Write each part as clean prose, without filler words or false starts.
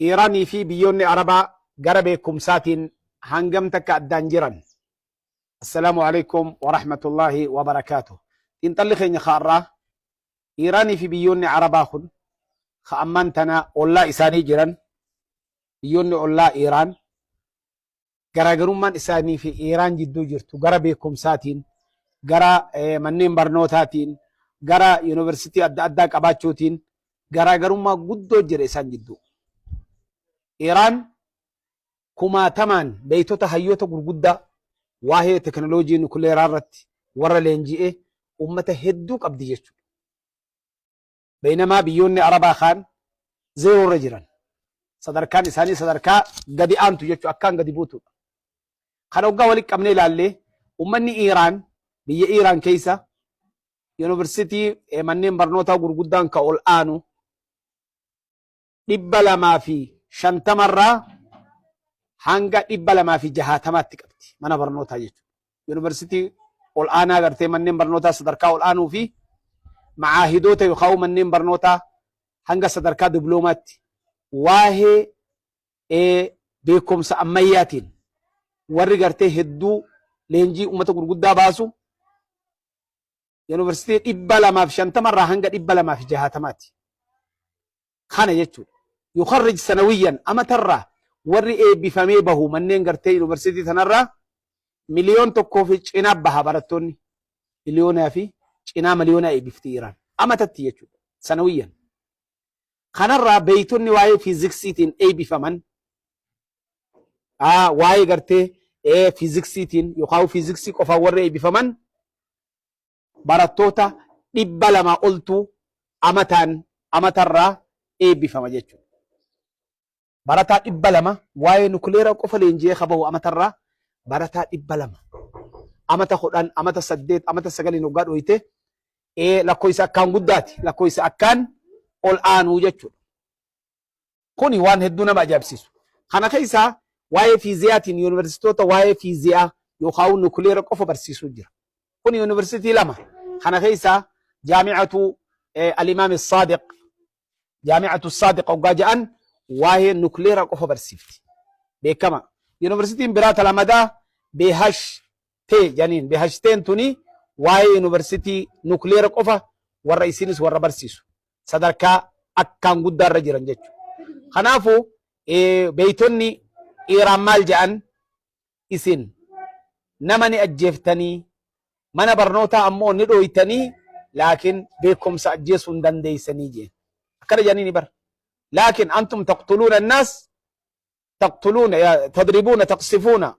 إيراني في بيون عربا قربكم ساتين هنقمتك الدانجرا. السلام عليكم ورحمة الله وبركاته. انطلقين خارة إيراني في بيون عربا خن خأمانتنا أولا إساني جران بيون أولا إيران garagarummaan isaanii fi Iiraan jidduu jirtu gara beekumsaatiin, gara manneen barnootaatiin, gara yuunivarsiitii adda addaa qabaachuutiin garagarummaa guddoo jira isaan jidduu. Iiraan kumaatamaan beeytota hayyoota gurguddaa waa'ee teknooloojii nukuleeraa irratti warra leenji'ee ummata hedduu qabdi jechuudha. Beenamaa biyyoonni Arabaa kaan zeeroo irra jiran. Sadarkaan isaanii sadarkaa gadi aantu jechuudha, akkaan gadi buutudha. Kan hoggaa walitti qabnee ilaallee ummanni Iiraan biyya Iiraan keessa yuunivarsiitii manneen barnootaa gurguddaan ka ol aanu 250 hanga 260 qabdi mana barnootaa jechuudha. Yuunivarsiitii ol aanaa gartee manneen barnootaa sadarkaa ol aanuu fi macaahidoota yookaan manneen barnootaa hanga sadarkaa diploomaatti waa'ee beekumsa ammayyaatiin warri gartee hedduu leenjii ummata gurguddaa baasu yuunivarsiitii 250 hanga 260 kana jechuudha. Yukharrij sanawiyyan amatarraa warri eebbifamee bahu manneen gartee yuunivarsiitii tanarraa 1,000,000 fi cinaa baha barattoonni, 1,000,000 fi cinaa 1,000,000 eebbifti Iiraan amatatti jechuudha sanawiyyan. Kanarraa beeytonni waa'ee fiiziksiitiin eebbifaman waa'ee gartee fiiziksiitiin yookaan fiiziksii qofaan warra eebbifaman barattoota 200 oltu amatarraa eebbifama jechuudha. Barataa 200 waa'ee nukuleeraa qofa leenji'ee qabahu amatarraa barataa 200 amata 10 amata 8 amata 9 hoggaa dhoyite lakkoofsa akkaan guddaati, lakkoofsa akkaan ol aanuu jechuudha. Kuni waan hedduu nama ajaa'ibsiisu. Kana keessaa waa'ee fiiziyaatiin yuunivarsiitoota waa'ee fiiziyaa yookaan nukuleera qofa barsiisuu jira. Kuni yuunivarsiitii lama. Kana keessaa jaamicatu al-Imaam as-Saadiq, jaamicatu as-Saadiq hoggaa jedhan waa'ee nukuleera qofa barsiifti. Beekama. Yuunivarsiitiin biraa talamadaa BHT janiin. BHT'n tuni waa'ee yuunivarsiitii nukuleera qofa warra isinis warra barsiisu. Sadarkaa akkaan guddaarra jiran jechuudha. Kanaafuu beeytonni Iiraan maal jedhan isin nama ni ajjeeftanii mana barnootaa ammoo ni dhooytanii laakiin beekumsa ajjeesuu hin dandeeysanii jeen. Akkana jedhanii ni bara. Laakiin antum taqtuluuna annaas taqtuluuna tadribuuna taqsifuuna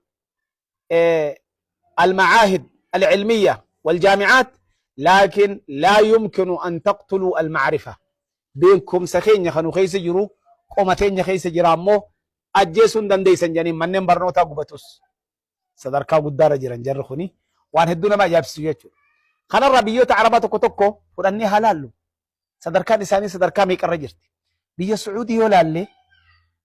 المعاهد العلمية والجامعات لكن لا يمكن أن تقتلوا المعرفة. بينكم سخين يخنو خيس جرو قومتين يخيس جرامو أجيسون دنديسن جانين منن برنوتا قبتوس صدركا قدار جران جرخوني وان هدونا ما جابسو يجو خانا الربيوت عرباتو كتوكو فراني حلالو صدركا نساني صدركا ميك الرجرت بيا سعودي يولالي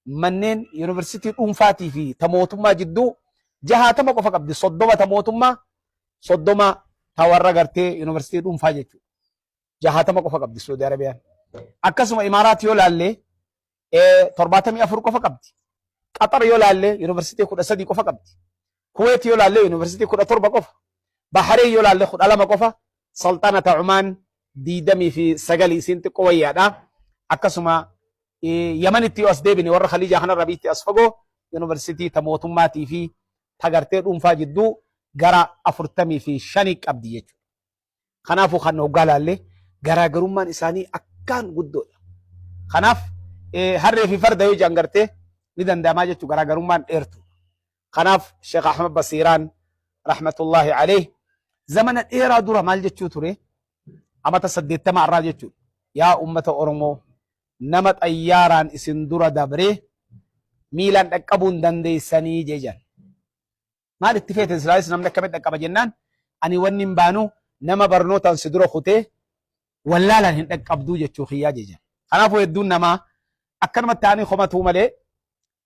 منن يونيفرسيتي أنفاتي في تموتما جدو جهاتما قفا قبدي صدوما تموتما صدوما تاورا غرتي يونيفرسيتي أنفا جيجو جهاتما قفا قبدي سعودي عربيان akkasuma imaaraat yoo laalle 74 qofa qabdi. Qatar yoo laalle yuunivarsiitii 13 qofa qabdi. Kuwait yoo laalle yuunivarsiitii 17 qofa. Bahrain yoo laalle 12 qofa. Sultanata Umaan 29 isiin xiqqoo wayyaadha. Akkasuma Yamanitti yoo as deebine warra Khaliijaa kanarra biitti as fagoo yuunivarsiitii ta mootummaatii fi ta gartee dhuunfaa jidduu gara 45 qabdi jechuudha. Kanaafuu kan hoggaa laalle garaagarummaan isaanii akkaan guddoodha. Kanaaf harree fi farda yoo jedhan gartee ni danda'amaa jechuudha garaagarummaan dheertu. Kanaaf Sheekh Ahmad Basiiraan rahmatullahi alayh zamana dheeraa dura maal jechuu ture amata 80 irraa jechuudha. Yaa ummata Oromoo nama xayyaaraan isin dura dabree miilaan dhaqqabuu hin dandeessanii jejan. Maal itti feete Islaamis namni akkamitti dhaqqaba jennaan ani wanni hin baanu nama barnootaan si dura kutee wallaalaan hin dhaqqabduu jechuu kiyyaa jejan. Kanaafuu hedduun namaa akkanumatti ta'anii komatuu malee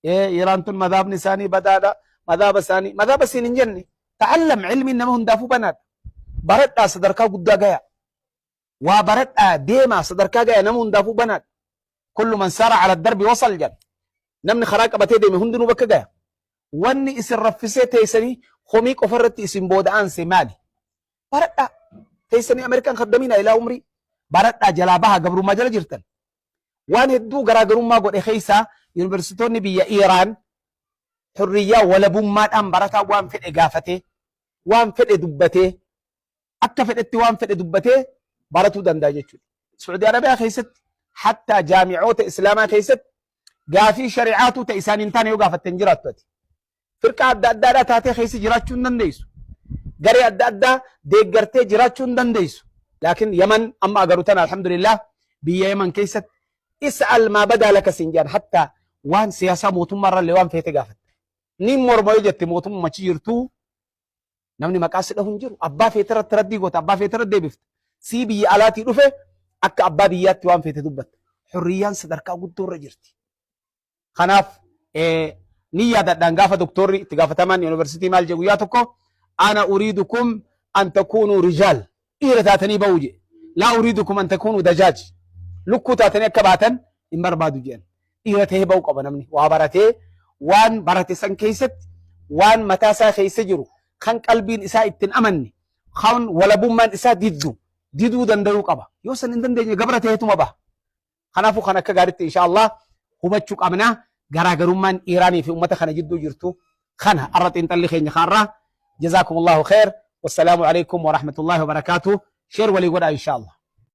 Iiraan tun madhaabni isaanii badaadha. Madhaaba siin hin jenne ta'allam ilmiin nama hundaafuu banaadha. Baradhaa sadarkaa guddaa gaya. Waa baradhaa deemaa sadarkaa gaya nama hundaafuu banaadha. Kullu man saara ala darbi wasal jedha. namni karaa qabatee deeme hundinuu bakka gaya wanni isin raffisee teessanii homii qofarratti isin booda'aanse maali baradhaa teessanii Ameerikaan kaddamiina ilaa umrii baradhaa jalaa baha gabrummaa jala jirtan waan hedduu garaagarummaa godhe keessaa yuuniversitoonni biyya Iiraan hurriyyaa walabummaadhaan barataa waan fedhe gaafatee waan fedhe dubbatee akka fedhetti waan fedhe dubbatee baratuu danda'a jechuudha. Saudi Arabiyaa keessatti hattaa jaami'oota Islaamaa keessatti gaafii shari'aatu ta'e isaan hin taane yoo gaafatten jiraattu ati. Firqaa adda addaadhaa taatee keessa jiraachuu hin dandeessu. Garee adda addaa deeggartee jiraachuu hin dandeessu. Laakiin Yaman amma agaruutan alhamdulillah biyya Yaman keessatti is'al maa badaa laka siin jedhan hattaa waan siyaasaa mootummaarrallee waan feete gaafatte. Ni morma yoo jette mootummaa machi jirtuu namni maqaa si dhahu hin jiru. Abbaa feetirratti raddii goota abbaa feetirratti deebifte. Sii biyya alaatii dhufe akka abbaa biyyaatti waan feete dubbatte. Hurriyyaan sadarkaa guddoo irra jirti. Kanaaf ni yaadadhaan gaafa doktorri itti gaafatamaan yuunivarsiitii maal jedhu guyyaa tokko ana uriidukum an takuunuu rijaal dhiira taatanii ba'uu jedhe. Laa uriidukum an takuunuu dajaaj lukkuu taatanii akka baatan hin barbaadu jedhan. Dhiira ta'ee ba'uu qaba namni waa baratee waan barate san keessatti waan mataa isaa keessa jiru kan qalbiin isaa ittiin amanne kan walabummaan isaa diduu danda'uu qaba. Yoo san hin dandeenye gabra ta'eetuma baha. Kanaafuu kan akka gaariitti inshaallah hubachuu qabna garaagarummaan Iiraanii fi uummata kana jidduu jirtu kana arra xiinxalli keenya kaarraa jazaakumullahu khair wassalaamu alaikum wa rahmatullahi wa barakaatuh sheer walii godhaa inshaallah.